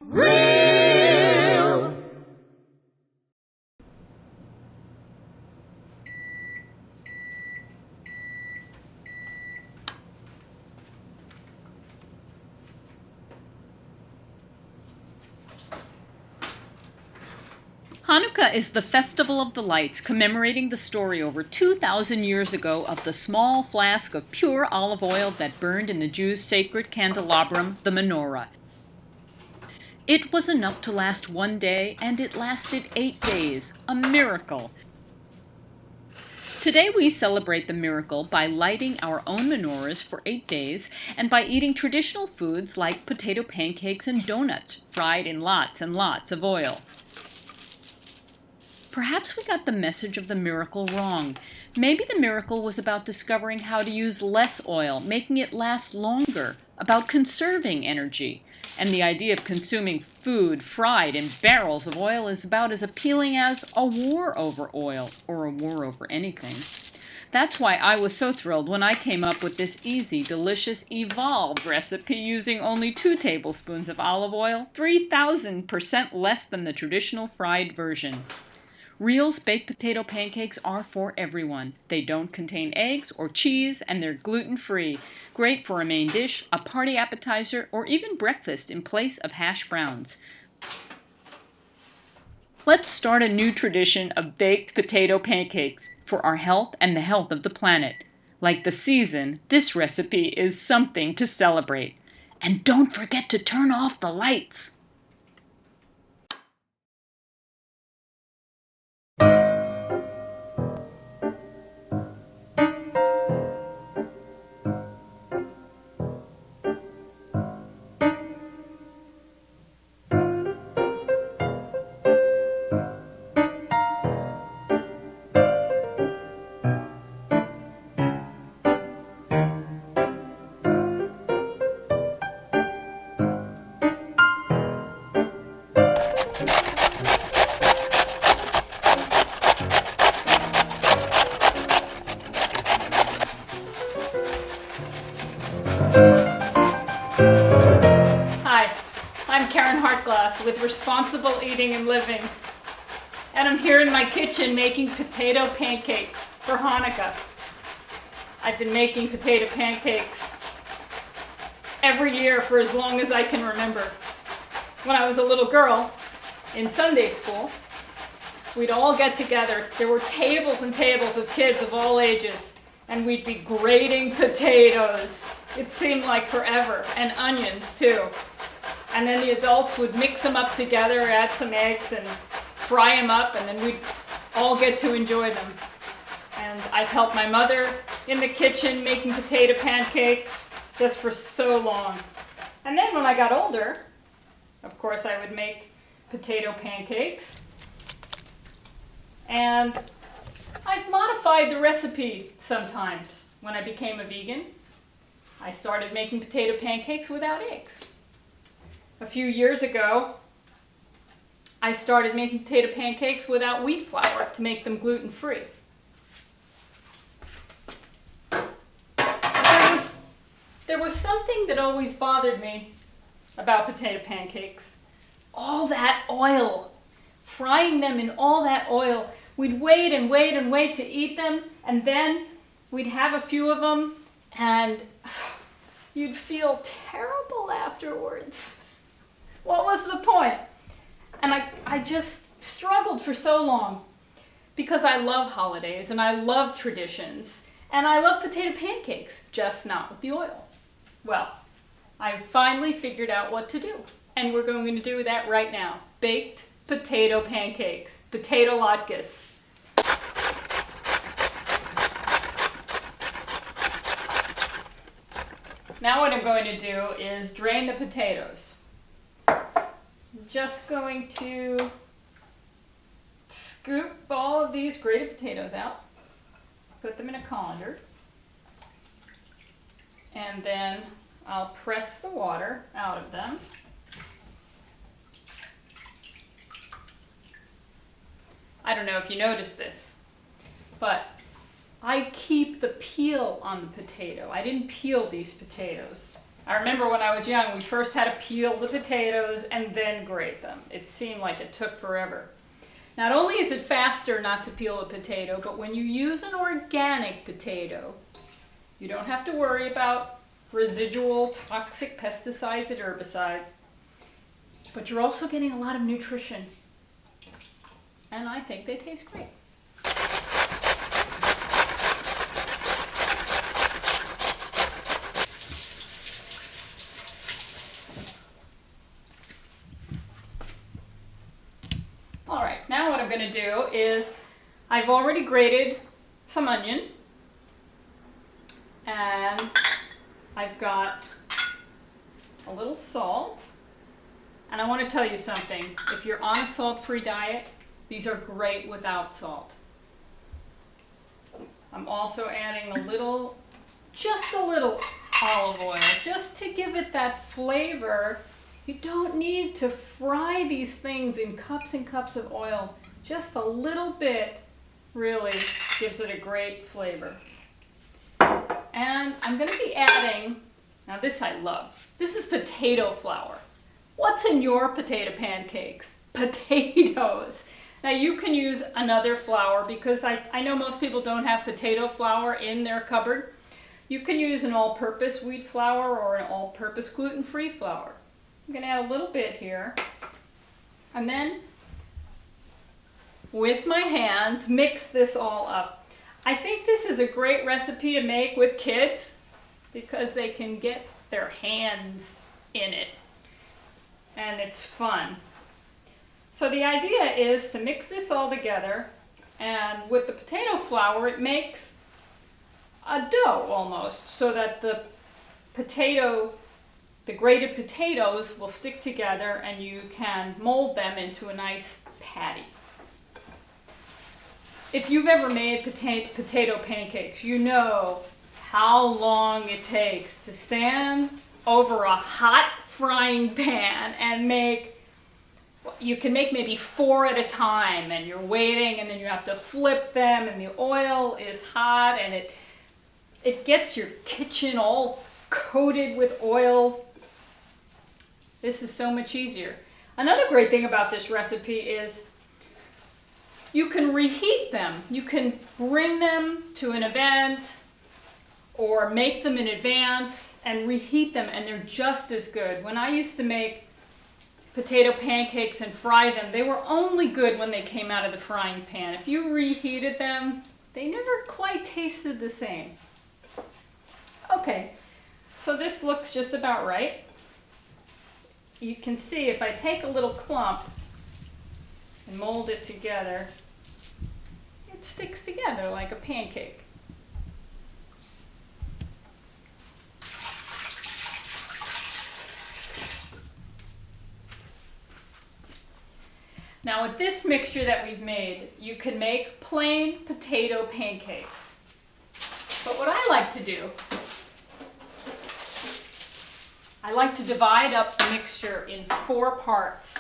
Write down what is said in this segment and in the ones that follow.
Real. Hanukkah is the festival of the lights commemorating the story over 2,000 years ago of the small flask of pure olive oil that burned in the Jews' sacred candelabrum, the menorah. It was enough to last one day, and it lasted 8 days. A miracle. Today we celebrate the miracle by lighting our own menorahs for 8 days and by eating traditional foods like potato pancakes and donuts, fried in lots and lots of oil. Perhaps we got the message of the miracle wrong. Maybe the miracle was about discovering how to use less oil, making it last longer, about conserving energy. And the idea of consuming food fried in barrels of oil is about as appealing as a war over oil, or a war over anything. That's why I was so thrilled when I came up with this easy, delicious, evolved recipe using only 2 tablespoons of olive oil, 3,000% less than the traditional fried version. Reel's baked potato pancakes are for everyone. They don't contain eggs or cheese, and they're gluten-free. Great for a main dish, a party appetizer, or even breakfast in place of hash browns. Let's start a new tradition of baked potato pancakes for our health and the health of the planet. Like the season, this recipe is something to celebrate. And don't forget to turn off the lights. Hi, I'm Karen Hartglass with Responsible Eating and Living, and I'm here in my kitchen making potato pancakes for Hanukkah. I've been making potato pancakes every year for as long as I can remember. When I was a little girl in Sunday school, we'd all get together. There were tables and tables of kids of all ages, and we'd be grating potatoes. It seemed like forever, and onions too. And then the adults would mix them up together, add some eggs, and fry them up, and then we'd all get to enjoy them. And I've helped my mother in the kitchen making potato pancakes just for so long. And then when I got older, of course I would make potato pancakes. And I've modified the recipe sometimes. When I became a vegan, I started making potato pancakes without eggs. A few years ago, I started making potato pancakes without wheat flour to make them gluten-free. There was something that always bothered me about potato pancakes. All that oil. Frying them in all that oil. We'd wait and wait and wait to eat them, and then we'd have a few of them, and you'd feel terrible afterwards. What was the point? And I just struggled for so long because I love holidays and I love traditions and I love potato pancakes, just not with the oil. Well, I finally figured out what to do, and we're going to do that right now. Baked potato pancakes, potato latkes. Now what I'm going to do is drain the potatoes. I'm just going to scoop all of these grated potatoes out, put them in a colander, and then I'll press the water out of them. I don't know if you noticed this, but I keep the peel on the potato. I didn't peel these potatoes. I remember when I was young, we first had to peel the potatoes and then grate them. It seemed like it took forever. Not only is it faster not to peel a potato, but when you use an organic potato, you don't have to worry about residual toxic pesticides and herbicides, but you're also getting a lot of nutrition. And I think they taste great. All right, now what I'm going to do is I've already grated some onion, and I've got a little salt. And I want to tell you something. If you're on a salt-free diet, these are great without salt. I'm also adding just a little olive oil, just to give it that flavor. You don't need to fry these things in cups and cups of oil. Just a little bit really gives it a great flavor. And I'm going to be adding, now this I love, this is potato flour. What's in your potato pancakes? Potatoes. Now you can use another flour because I know most people don't have potato flour in their cupboard. You can use an all-purpose wheat flour or an all-purpose gluten-free flour. I'm going to add a little bit here. And then with my hands, mix this all up. I think this is a great recipe to make with kids because they can get their hands in it. And it's fun. So the idea is to mix this all together, and with the potato flour it makes a dough almost, so that the grated potatoes will stick together and you can mold them into a nice patty. If you've ever made potato pancakes, you know how long it takes to stand over a hot frying pan and you can make maybe 4 at a time, and you're waiting, and then you have to flip them, and the oil is hot, and it gets your kitchen all coated with oil. This is so much easier. Another great thing about this recipe is you can reheat them. You can bring them to an event or make them in advance and reheat them, and they're just as good. When I used to make potato pancakes and fry them, they were only good when they came out of the frying pan. If you reheated them, they never quite tasted the same. Okay, so this looks just about right. You can see if I take a little clump and mold it together, it sticks together like a pancake. Now with this mixture that we've made, you can make plain potato pancakes. But what I like to do, I like to divide up the mixture in 4 parts.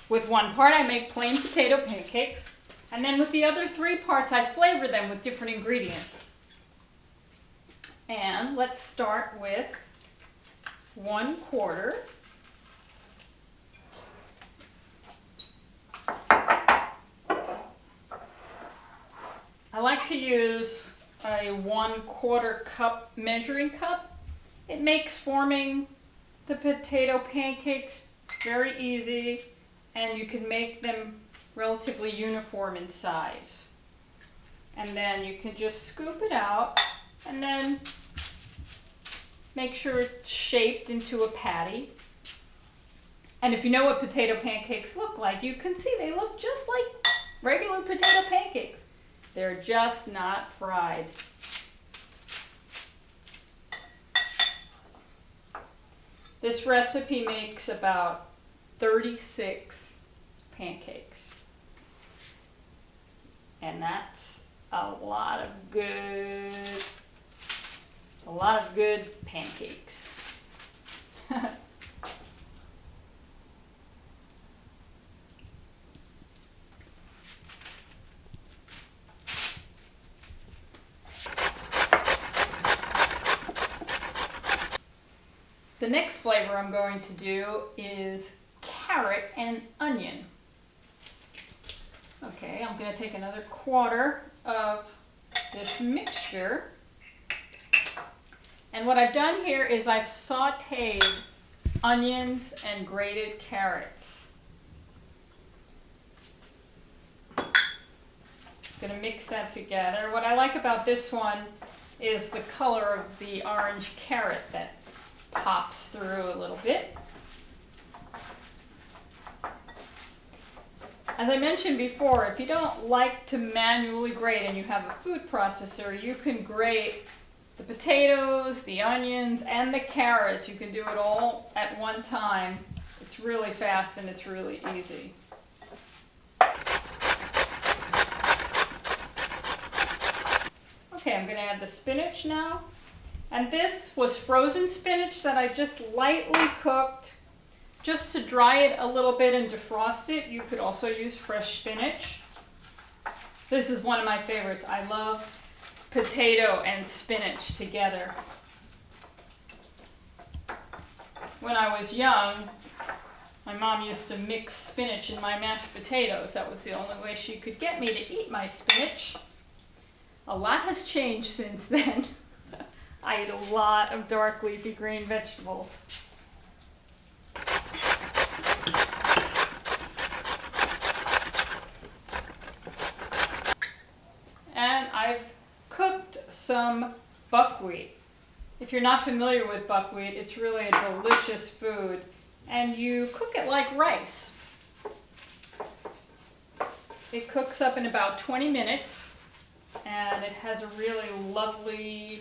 With one part I make plain potato pancakes, and then with the other 3 parts I flavor them with different ingredients. And let's start with 1/4. I like to use a 1/4 cup measuring cup. It makes forming the potato pancakes very easy, and you can make them relatively uniform in size. And then you can just scoop it out and then make sure it's shaped into a patty. And if you know what potato pancakes look like, you can see they look just like regular potato pancakes. They're just not fried. This recipe makes about 36 pancakes. And that's a lot of good pancakes. The next flavor I'm going to do is carrot and onion. Okay, I'm going to take another quarter of this mixture. And what I've done here is I've sauteed onions and grated carrots. Going to mix that together. What I like about this one is the color of the orange carrot that pops through a little bit. As I mentioned before, if you don't like to manually grate and you have a food processor, you can grate the potatoes, the onions, and the carrots. You can do it all at one time. It's really fast and it's really easy. Okay, I'm going to add the spinach now. And this was frozen spinach that I just lightly cooked just to dry it a little bit and defrost it. You could also use fresh spinach. This is one of my favorites. I love potato and spinach together. When I was young, my mom used to mix spinach in my mashed potatoes. That was the only way she could get me to eat my spinach. A lot has changed since then. I eat a lot of dark leafy green vegetables. And I've cooked some buckwheat. If you're not familiar with buckwheat, it's really a delicious food, and you cook it like rice. It cooks up in about 20 minutes, and it has a really lovely,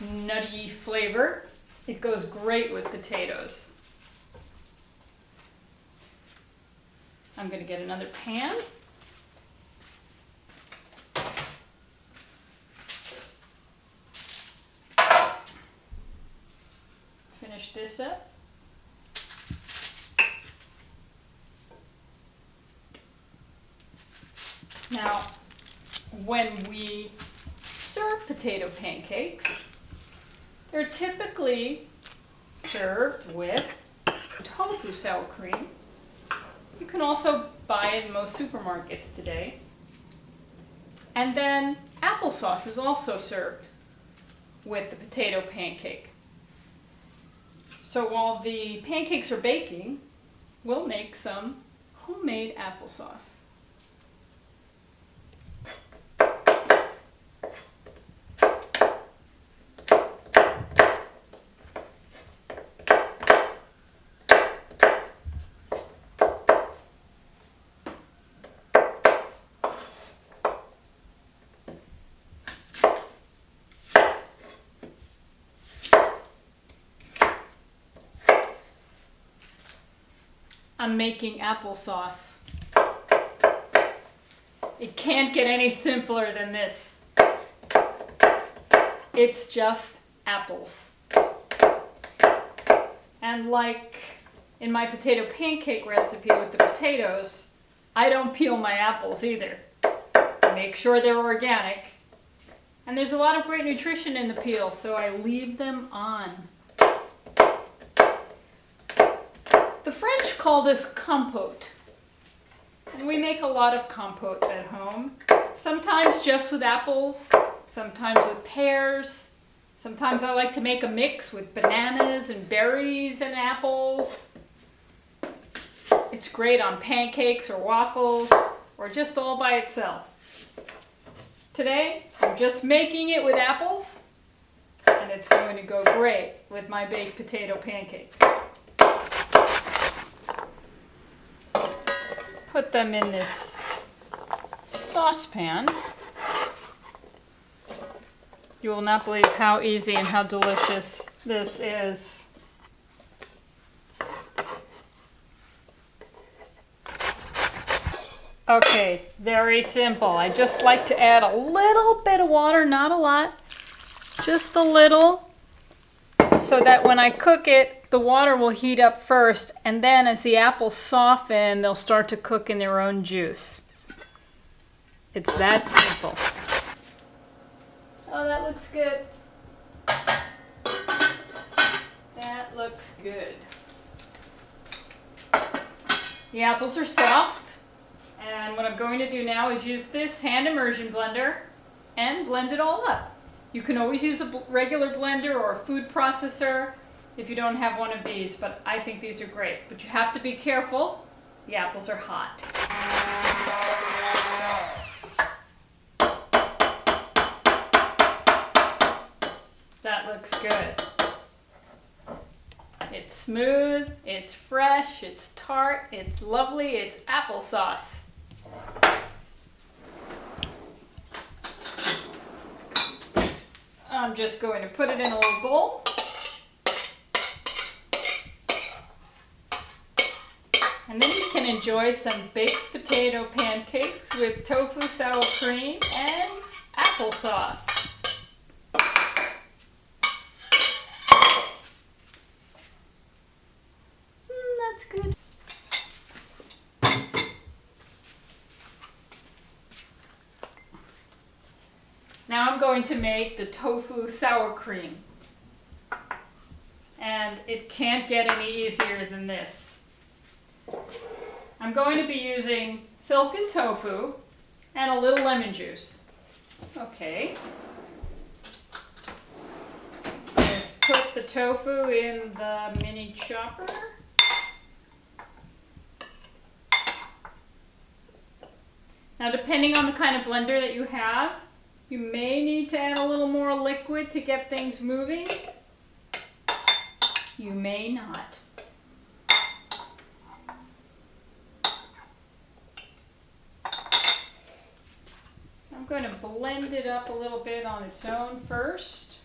nutty flavor. It goes great with potatoes. I'm going to get another pan. Finish this up. Now, when we serve potato pancakes, they're typically served with tofu sour cream. You can also buy it in most supermarkets today. And then applesauce is also served with the potato pancake. So while the pancakes are baking, we'll make some homemade applesauce. I'm making applesauce. It can't get any simpler than this. It's just apples. And like in my potato pancake recipe with the potatoes, I don't peel my apples either. Make sure they're organic. And there's a lot of great nutrition in the peel, so I leave them on. The French call this compote. And we make a lot of compote at home. Sometimes just with apples, sometimes with pears. Sometimes I like to make a mix with bananas and berries and apples. It's great on pancakes or waffles, or just all by itself. Today, I'm just making it with apples, and it's going to go great with my baked potato pancakes. Put them in this saucepan. You will not believe how easy and how delicious this is. Okay, very simple. I just like to add a little bit of water, not a lot, just a little, so that when I cook it, the water will heat up first, and then as the apples soften, they'll start to cook in their own juice. It's that simple. Oh, that looks good. That looks looks good. The apples are soft, and what I'm going to do now is use this hand immersion blender and blend it all up. You can always use a regular blender or a food processor if you don't have one of these, but I think these are great. But you have to be careful. The apples are hot. That looks good. It's smooth, it's fresh, it's tart, it's lovely, it's applesauce. I'm just going to put it in a little bowl. And then you can enjoy some baked potato pancakes with tofu sour cream and applesauce. That's good. Now I'm going to make the tofu sour cream. And it can't get any easier than this. I'm going to be using silken tofu and a little lemon juice. Okay. Just put the tofu in the mini chopper. Now, depending on the kind of blender that you have, you may need to add a little more liquid to get things moving. You may not. I'm going to blend it up a little bit on its own first.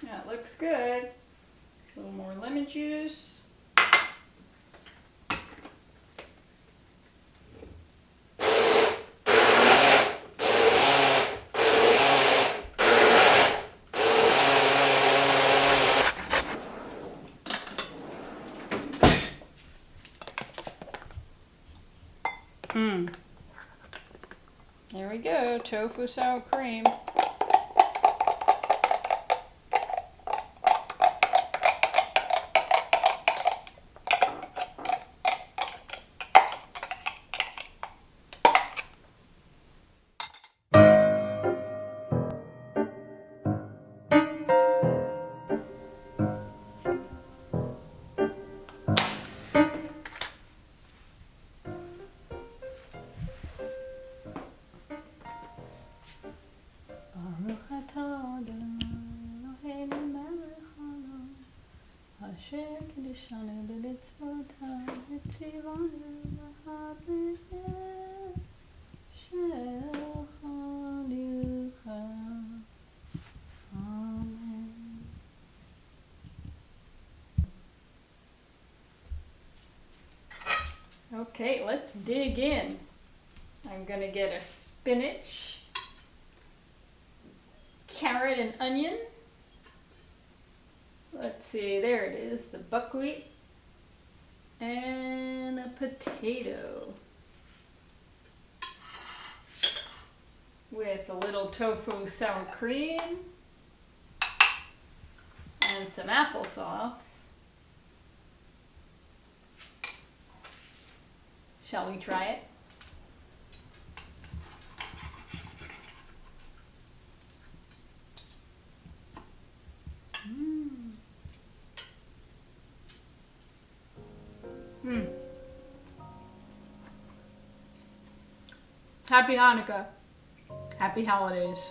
That looks good. A little more lemon juice. There we go, tofu sour cream. Okay, let's dig in. I'm going to get a spinach, carrot and onion. Let's see, there it is, the buckwheat, and a potato with a little tofu sour cream and some applesauce. Shall we try it? Happy Hanukkah. Happy holidays.